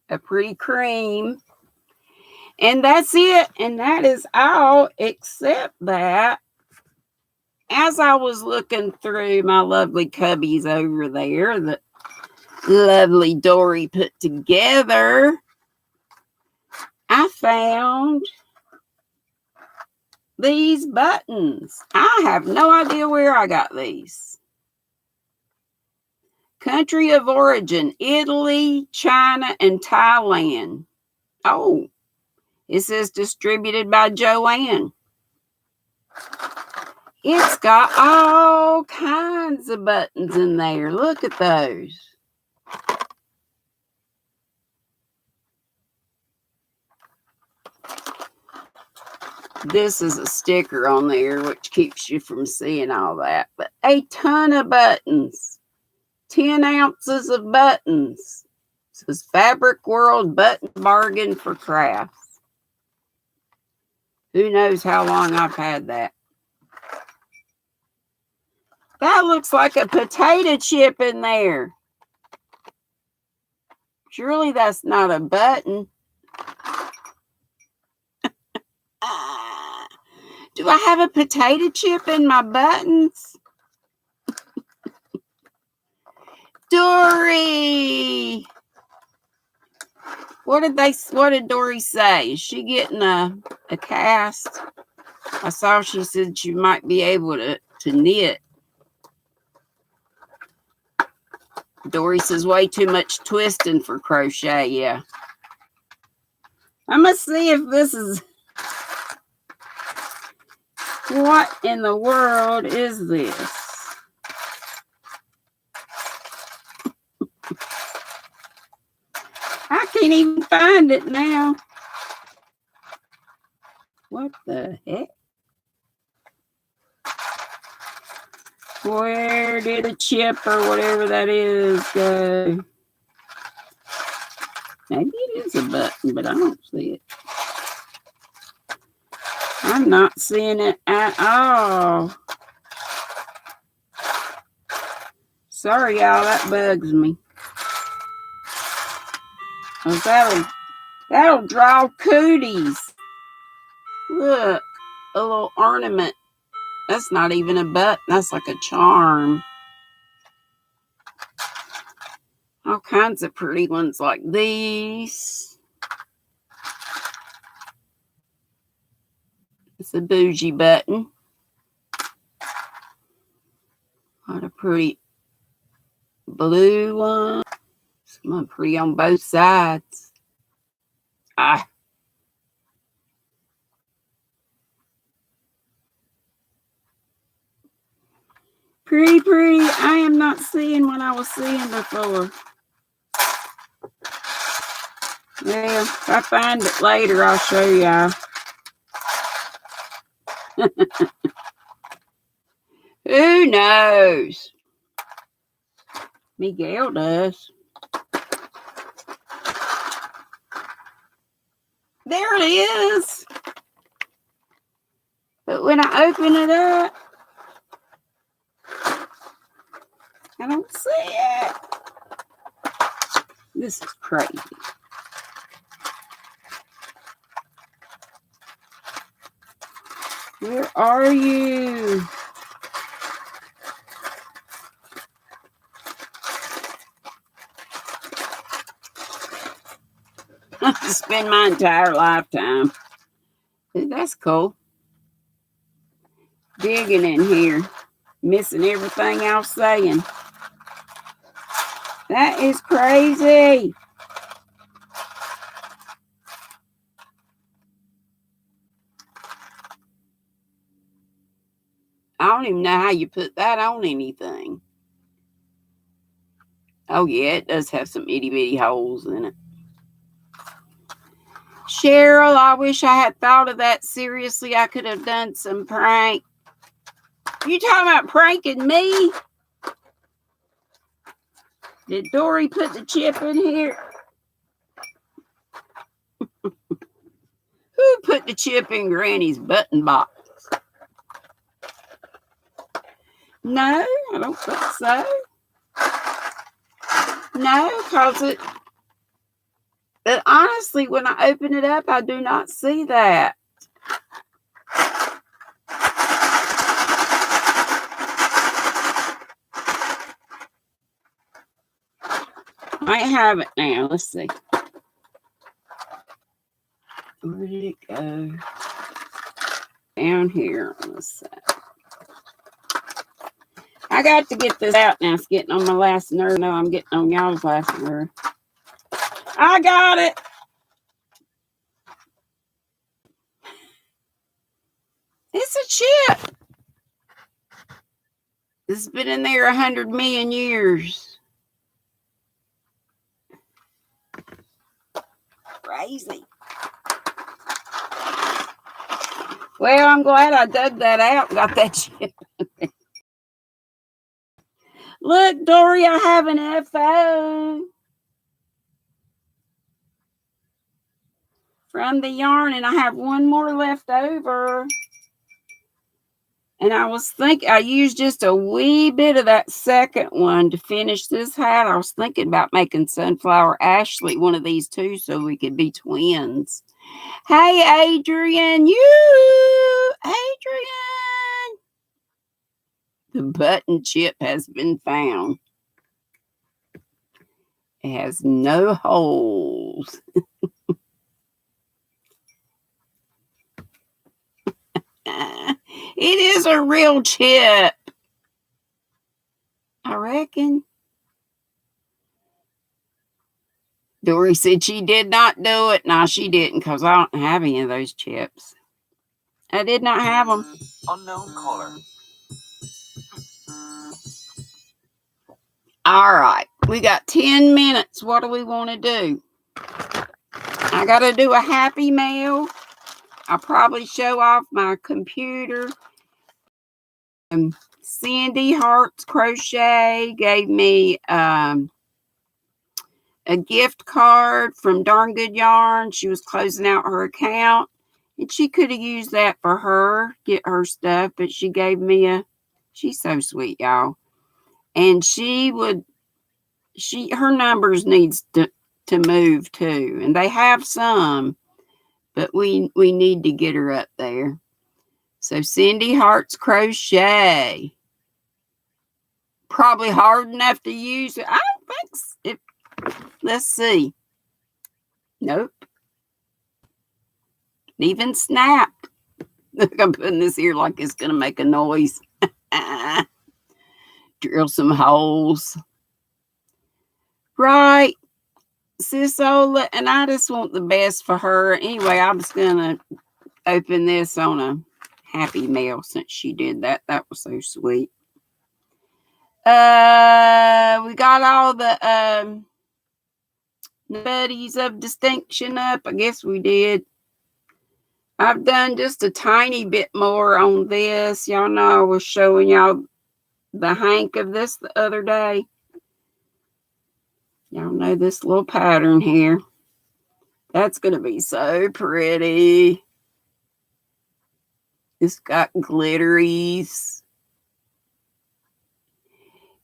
A pretty cream. And that's it. And that is all, except that as I was looking through my lovely cubbies over there that lovely Dory put together, I found these buttons. I have no idea where I got these. Country of origin, Italy, China, and Thailand. Oh, it says distributed by Joanne. It's got all kinds of buttons in there. Look at those. This is a sticker on there, which keeps you from seeing all that. But a ton of buttons. 10 ounces of buttons. This is Fabric World Button Bargain for Crafts. Who knows how long I've had that. That looks like a potato chip in there. Surely that's not a button. Do I have a potato chip in my buttons? Dory! What did Dory say? Is she getting a cast? I saw she said she might be able to knit. Dory says way too much twisting for crochet, yeah. I'm going to see if this is... What in the world is this? I can't even find it now. What the heck? Where did a chip or whatever that is go? Maybe it is a button, but I don't see it. I'm not seeing it at all. Sorry, y'all, that bugs me. Oh, that'll draw cooties. Look, a little ornament. That's not even a button. That's like a charm. All kinds of pretty ones like these. It's a bougie button. What a pretty blue one. Some pretty on both sides. Pretty. I am not seeing what I was seeing before. Well, if I find it later, I'll show y'all. Who knows? Miguel does. There it is. But when I open it up, I don't see it. This is crazy. Where are you? I've spent my entire lifetime. That's cool. Digging in here. Missing everything I was saying. That is crazy. I don't even know how you put that on anything. Oh, yeah, it does have some itty bitty holes in it. Cheryl, I wish I had thought of that. Seriously, I could have done some prank. You talking about pranking me? Did Dory put the chip in here? Who put the chip in Granny's button box? No, I don't think so. No, because it... But honestly, when I open it up, I do not see that. I have it now. Let's see. Where did it go? Down here on the side. I got to get this out now. It's getting on my last nerve. No, I'm getting on y'all's last nerve. I got it. It's a chip. It's been in there 100 million years. Crazy. Well, I'm glad I dug that out and got that chip. Look, Dory, I have an FO from the yarn, and I have one more left over. And I was thinking, I used just a wee bit of that second one to finish this hat. I was thinking about making Sunflower Ashley one of these too, so we could be twins. Hey, Adrian, Adrian. The button chip has been found. It has no holes. It is a real chip, I reckon. Dory said she did not do it. No, she didn't, because I don't have any of those chips. I did not have them. Unknown caller. All right. We got 10 minutes. What do we want to do? I got to do a happy mail. I'll probably show off my computer. Cindy Hearts Crochet gave me a gift card from Darn Good Yarn. She was closing out her account, and she could have used that for her, get her stuff, but she gave me she's so sweet, y'all. And her numbers needs to move too, and they have some, but we need to get her up there. So Cindy Hearts Crochet, probably hard enough to use. I don't think so. Let's see. Nope. It even snapped. Look, I'm putting this here like it's gonna make a noise. Drill some holes. Right, Sis Ola, and I just want the best for her. Anyway, I was going to open this on a happy mail since she did that. That was so sweet. We got all the buddies of distinction up. I guess we did. I've done just a tiny bit more on this. Y'all know I was showing y'all the hank of this the other day. Y'all know this little pattern here. That's going to be so pretty. It's got glitteries.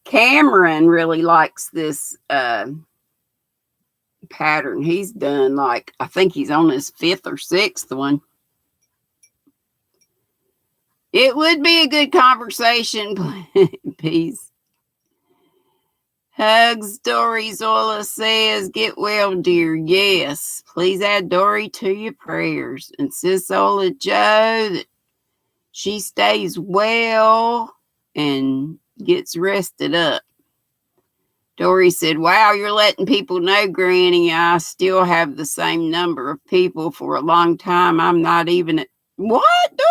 Cameron really likes this pattern. He's done like, I think he's on his 5th or 6th one. It would be a good conversation. Peace. Hugs, Dory. Zola says, get well, dear. Yes. Please add Dory to your prayers. And Sis Zola Joe, that she stays well and gets rested up. Dory said, wow, you're letting people know, Granny. I still have the same number of people for a long time. I'm not even at... What, Dory?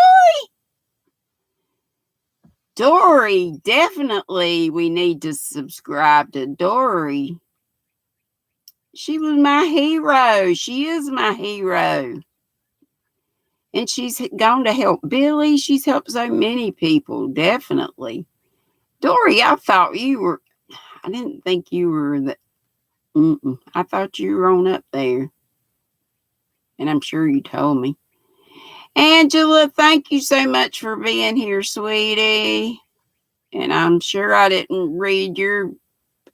Dory, definitely we need to subscribe to Dory. She was my hero. She is my hero. And she's gone to help Billy. She's helped so many people, definitely. Dory, I thought you were... I didn't think you were the... I thought you were on up there. And I'm sure you told me. Angela, thank you so much for being here, sweetie. And I'm sure I didn't read your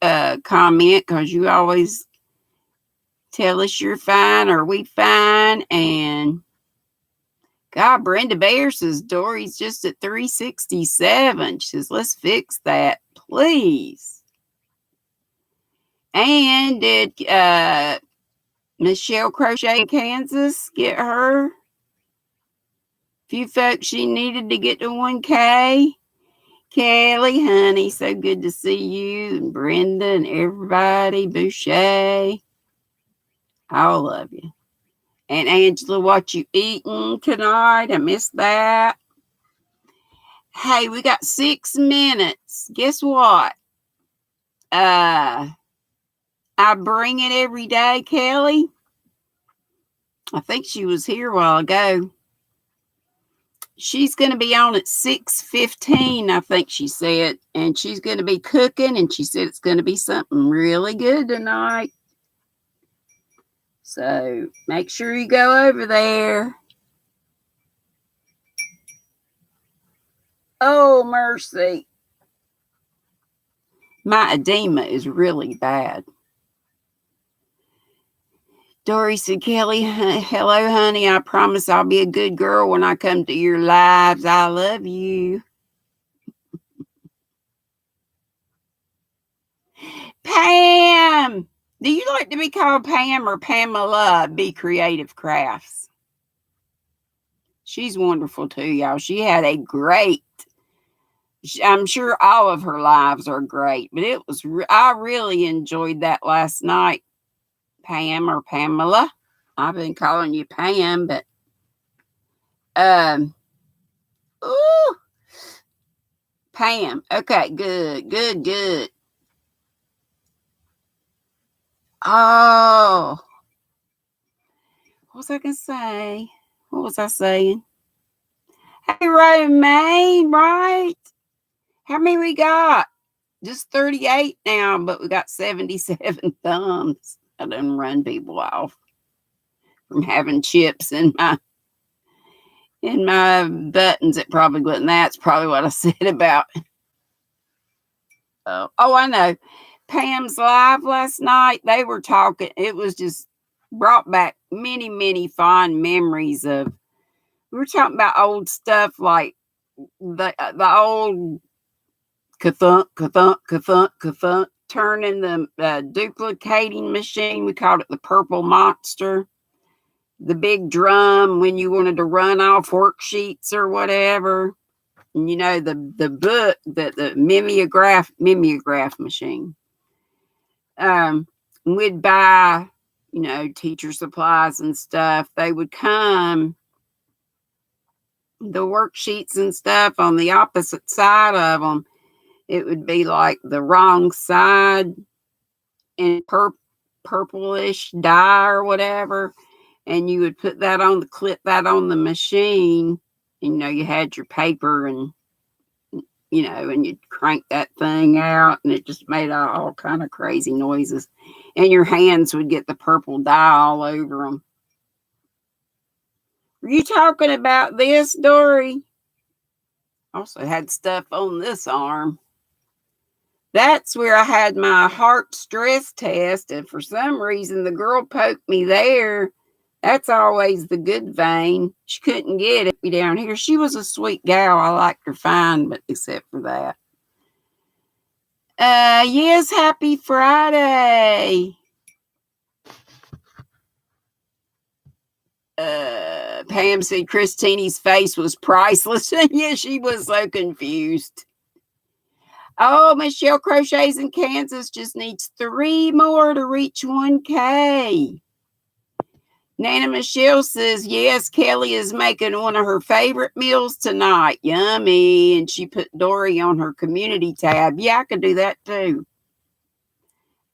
comment because you always tell us you're fine or we fine. And God, Brenda Bear says Dory's just at 367. She says, let's fix that, please. And did Michelle Crochet in Kansas get her? Few folks she needed to get to 1K. Kelly, honey, so good to see you. And Brenda and everybody. Boucher. All of you. And Angela, what you eating tonight? I missed that. Hey, we got 6 minutes. Guess what? I bring it every day, Kelly. I think she was here a while ago. She's going to be on at 6:15, I think she said. And she's going to be cooking. And she said it's going to be something really good tonight. So make sure you go over there. Oh, mercy. My edema is really bad. Dory said, Kelly, hello, honey. I promise I'll be a good girl when I come to your lives. I love you. Pam! Do you like to be called Pam or Pamela? Be Creative Crafts. She's wonderful too, y'all. She had a great, I'm sure all of her lives are great, but it was, I really enjoyed that last night. Pam or Pamela. I've been calling you Pam, but ooh, Pam. Okay, good. Oh, what was I gonna say? What was I saying? Hey, Romaine, right? How many we got? Just 38 now, but we got 77 thumbs. I done run people off from having chips in my buttons. It probably wasn't. That's probably what I said about. Oh, I know. Pam's live last night. They were talking. It was just brought back many fond memories of. We were talking about old stuff like the old ka-thunk, turning the duplicating machine. We called it the Purple Monster. The big drum when you wanted to run off worksheets or whatever. And you know, the book, the mimeograph machine. we'd buy, teacher supplies and stuff. They would come, the worksheets and stuff on the opposite side of them. It would be like the wrong side in purplish dye or whatever. And you would put that on clip that on the machine. You had your paper and, and you'd crank that thing out and it just made all kind of crazy noises. And your hands would get the purple dye all over them. Were you talking about this, Dory? Also had stuff on this arm. That's where I had my heart stress test. And for some reason, the girl poked me there. That's always the good vein. She couldn't get it down here. She was a sweet gal. I liked her fine, but except for that. Yes, happy Friday. Pam said Christine's face was priceless. Yeah, she was so confused. Oh, Michelle Crochets in Kansas just needs 3 more to reach 1K. Nana Michelle says, yes, Kelly is making one of her favorite meals tonight. Yummy. And she put Dory on her community tab. Yeah, I could do that too.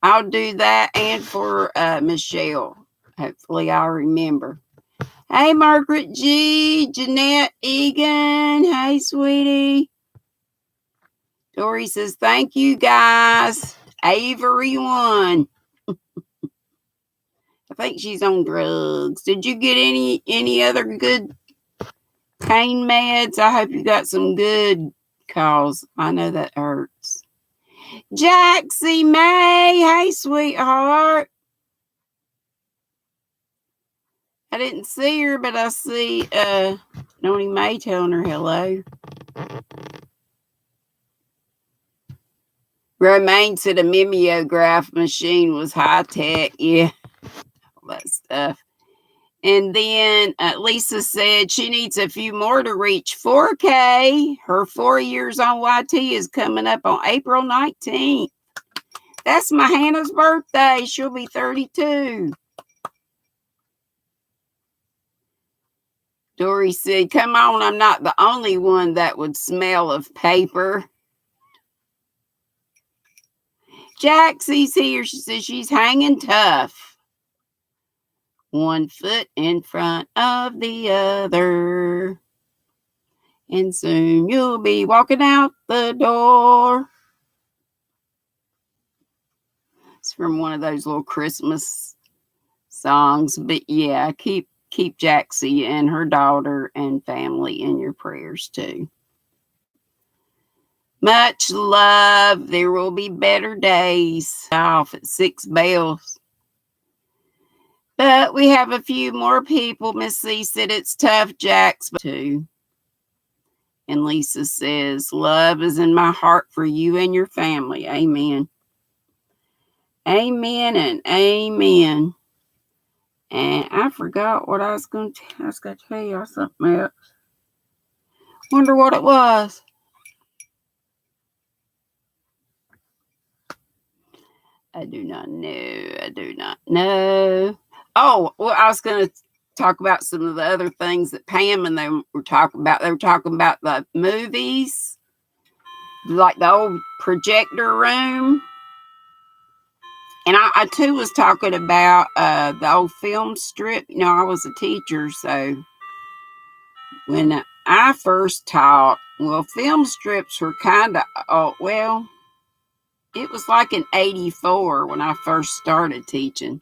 I'll do that and for Michelle. Hopefully I'll remember. Hey, Margaret G. Jeanette Egan. Hey, sweetie. Dory says, thank you, guys. Avery won. I think she's on drugs. Did you get any other good pain meds? I hope you got some good, cause I know that hurts. Jaxie May, hey sweetheart. I didn't see her, but I see Noni May telling her hello. Romaine said a mimeograph machine was high tech. Yeah. That stuff. And then Lisa said she needs a few more to reach 4K. Her 4 years on YT is coming up on April 19th. That's my Hannah's birthday. She'll be 32. Dory said, come on, I'm not the only one that would smell of paper. Jaxie's here. She says she's hanging tough. 1 foot in front of the other. And soon you'll be walking out the door. It's from one of those little Christmas songs. But yeah, keep Jaxie and her daughter and family in your prayers too. Much love. There will be better days. Off at 6 bells. But we have a few more people. Miss C said it's tough, Jax, too. And Lisa says, love is in my heart for you and your family. Amen. Amen and amen. And I forgot what I was going to tell. I was going to tell you something else. Wonder what it was. I do not know. Oh, well, I was going to talk about some of the other things that Pam and they were talking about. They were talking about the movies, like the old projector room. And I too was talking about the old film strip. I was a teacher, so when I first taught, film strips were kind of, it was like in 84 when I first started teaching.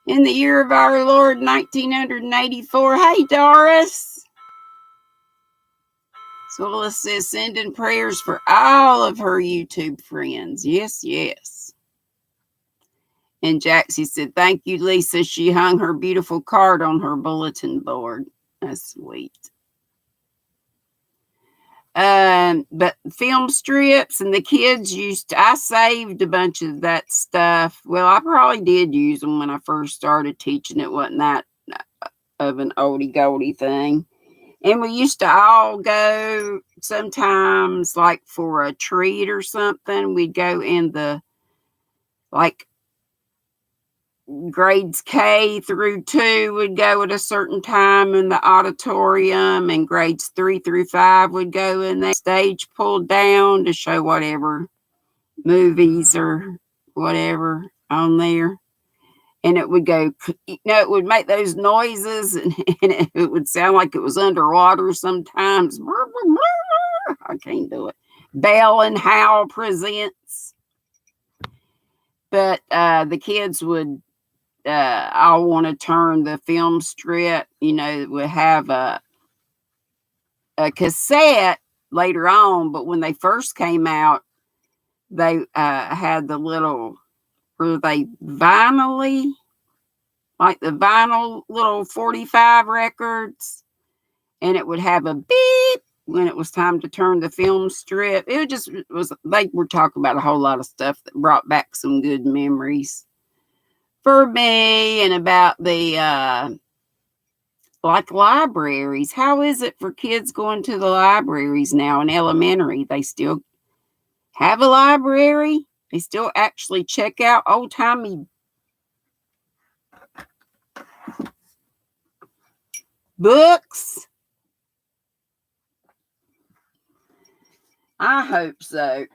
In the year of our Lord, 1984. Hey, Doris. Swilla says, sending prayers for all of her YouTube friends. Yes, yes. And Jaxie said, thank you, Lisa. She hung her beautiful card on her bulletin board. That's sweet. But film strips and the kids I saved a bunch of that stuff. Well, I probably did use them when I first started teaching. It wasn't that of an oldie goldie thing. And we used to all go sometimes like for a treat or something. We'd go in the, like grades K through 2 would go at a certain time in the auditorium, and grades 3 through 5 would go in the stage pulled down to show whatever movies or whatever on there. And it would go, it would make those noises, and it would sound like it was underwater sometimes. I can't do it. Bell and Howell presents. But the kids would all want to turn the film strip. It would have a cassette later on, but when they first came out, they had the little, were they vinyl-y? Like the vinyl little 45 records, and it would have a beep when it was time to turn the film strip. It was, they were talking about a whole lot of stuff that brought back some good memories for me, and about the like libraries. How is it for kids going to the libraries now in elementary? They still have a library? They still actually check out old-timey books? I hope so.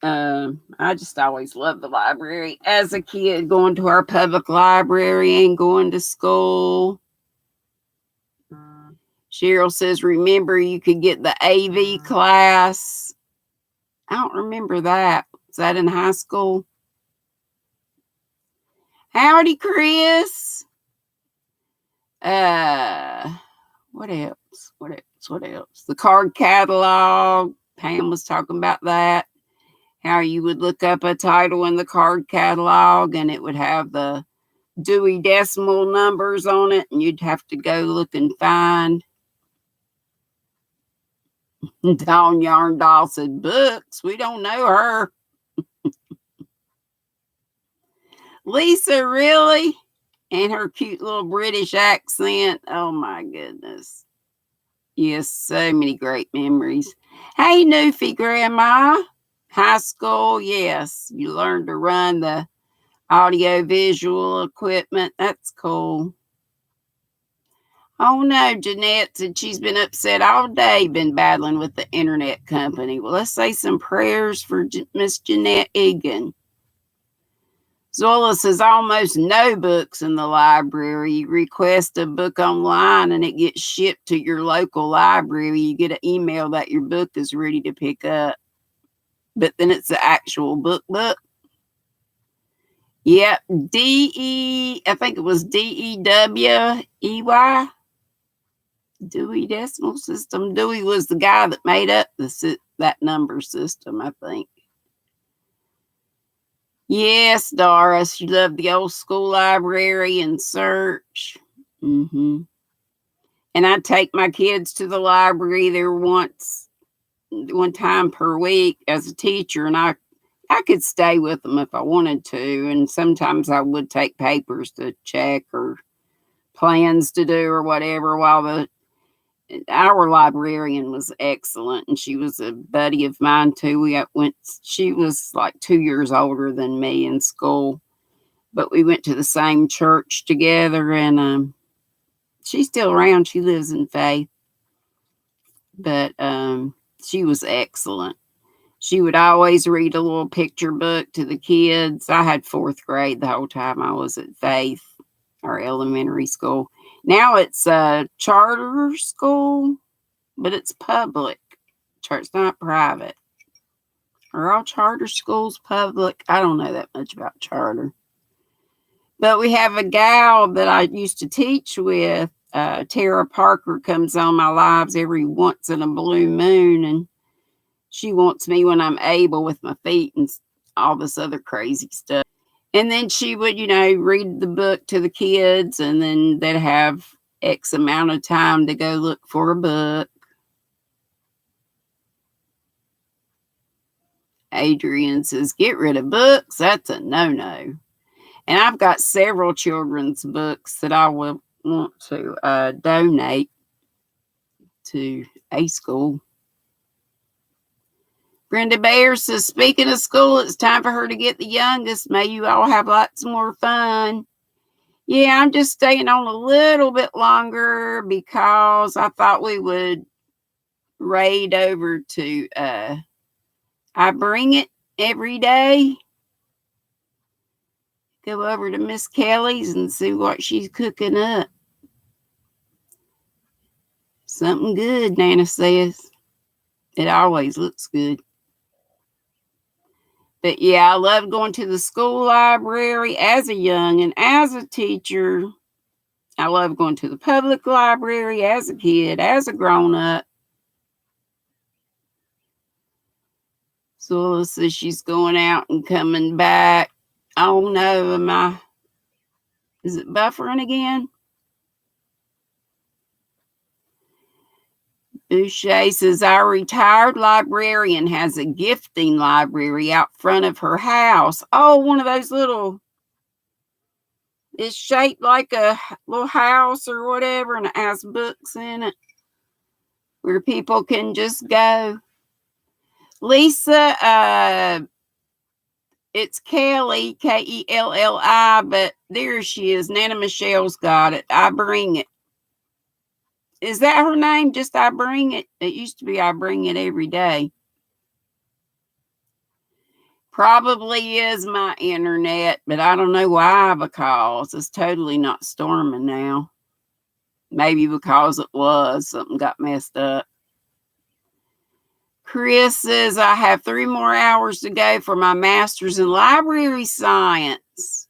I just always loved the library as a kid, going to our public library and going to school. Cheryl says, remember you could get the AV class. I don't remember that. Was that in high school? Howdy, Chris. What else? What else? The card catalog. Pam was talking about that. How you would look up a title in the card catalog, and it would have the Dewey Decimal numbers on it, and you'd have to go look and find. Dawn Yarndahl said, books? We don't know her. Lisa, really? And her cute little British accent. Oh, my goodness. Yes, so many great memories. Hey, Newfie Grandma. High school, yes. You learned to run the audio-visual equipment. That's cool. Oh, no, Jeanette said she's been upset all day, been battling with the internet company. Well, let's say some prayers for Miss Jeanette Egan. Zola says almost no books in the library. You request a book online and it gets shipped to your local library. You get an email that your book is ready to pick up. But then it's the actual book. Yep, I think it was DEWEY. Dewey Decimal System. Dewey was the guy that made up that number system, I think. Yes, Doris, you love the old school library and search. And I take my kids to the library there one time per week as a teacher, and I could stay with them if I wanted to, and sometimes I would take papers to check or plans to do or whatever, while our librarian was excellent, and she was a buddy of mine too. She was like 2 years older than me in school, but we went to the same church together, and she's still around. She lives in Faith, but she was excellent. She would always read a little picture book to the kids. I had 4th grade the whole time I was at Faith, our elementary school. Now it's a charter school, but it's public. It's not private. Are all charter schools public? I don't know that much about charter. But we have a gal that I used to teach with. Tara Parker comes on my lives every once in a blue moon, and she wants me when I'm able with my feet and all this other crazy stuff. And then she would, read the book to the kids, and then they'd have X amount of time to go look for a book. Adrian says, get rid of books. That's a no-no. And I've got several children's books that I will want to donate to a school. Brenda Bear says, speaking of school, it's time for her to get the youngest. May you all have lots more fun. Yeah, I'm just staying on a little bit longer because I thought we would raid over to I Bring It every day. Go over to Miss Kelly's and see what she's cooking up. Something good, Nana says. It always looks good. But yeah, I love going to the school library as a young and as a teacher. I love going to the public library as a kid, as a grown-up. Zula says she's going out and coming back. Oh no, is it buffering again? Boucher says, our retired librarian has a gifting library out front of her house. Oh, one of those little, it's shaped like a little house or whatever, and it has books in it where people can just go. Lisa, it's Kelly, Kelli, but there she is. Nana Michelle's got it. I Bring It. Is that her name? Just I Bring It? It used to be I Bring It every day. Probably is my internet, but I don't know why, because it's totally not storming now. Maybe because it was. Something got messed up. Chris says, I have 3 more hours to go for my master's in library science.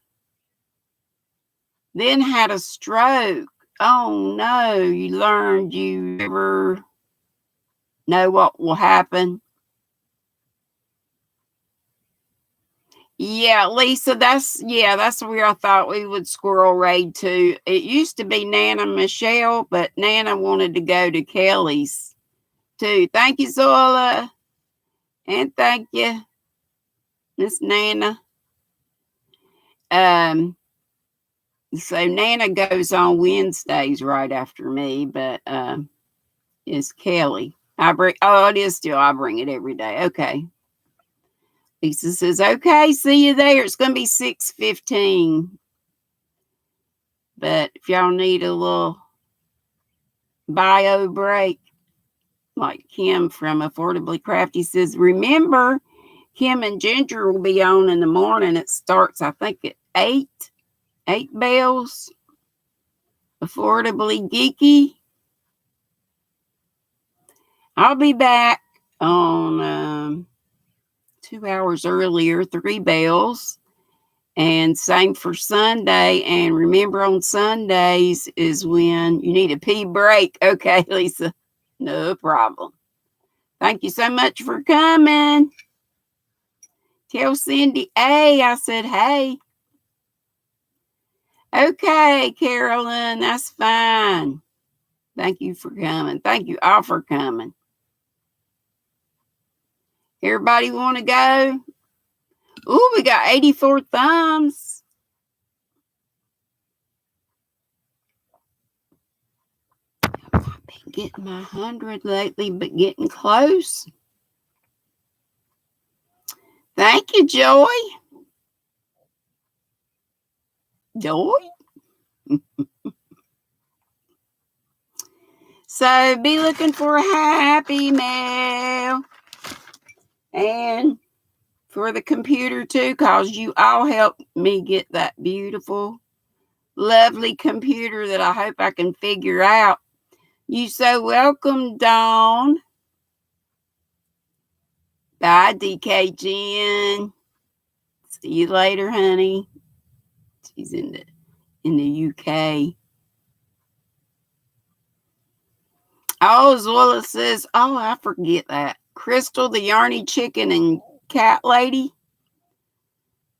Then had a stroke. Oh no, you never know what will happen. Yeah, Lisa, that's where I thought we would squirrel raid to. It used to be Nana Michelle, but Nana wanted to go to Kelly's too. Thank you, Zola. And thank you, Miss Nana. So Nana goes on Wednesdays right after me, but it's Kelly. It is still I Bring It every day. Okay. Lisa says, okay, see you there. It's going to be 6:15. But if y'all need a little bio break, like Kim from Affordably Crafty says, remember, Kim and Ginger will be on in the morning. It starts, I think, at 8 bells. Affordably Geeky. I'll be back on 2 hours earlier, 3 bells. And same for Sunday. And remember, on Sundays is when you need a pee break. Okay, Lisa. No problem. Thank you so much for coming. Tell Cindy, hey, I said, hey. Okay, Carolyn, that's fine. Thank you for coming. Thank you all for coming. Everybody want to go? Ooh, we got 84 thumbs. I've not been getting my 100 lately, but getting close. Thank you, Joy. Joy? So be looking for a happy mail. And for the computer too, because you all helped me get that beautiful, lovely computer that I hope I can figure out. You so welcome, Dawn. Bye, DK Jen. See you later, honey. She's in the UK. Oh, Zola says, oh, I forget that. Crystal, the Yarny Chicken and Cat Lady.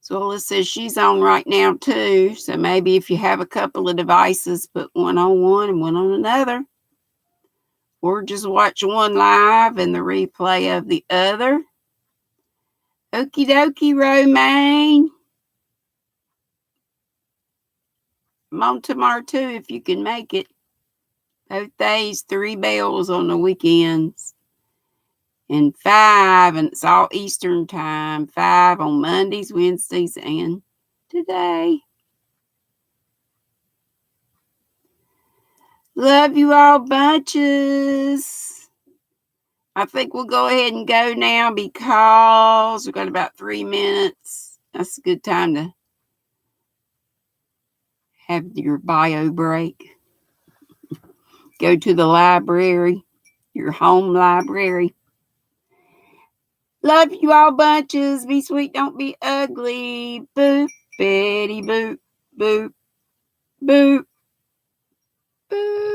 Zola says she's on right now too. So maybe if you have a couple of devices, put one on one and one on another. Or just watch one live and the replay of the other. Okie dokie, Romaine. I'm on tomorrow too if you can make it. Both days, 3 bells on the weekends. and 5, and it's all Eastern time, 5 on Mondays, Wednesdays, and today. Love you all bunches. I think we'll go ahead and go now because we've got about 3 minutes. That's a good time to have your bio break. Go to the library, your home library. Love you all bunches. Be sweet, don't be ugly. Boop, Betty, boop, boop, boop, boop.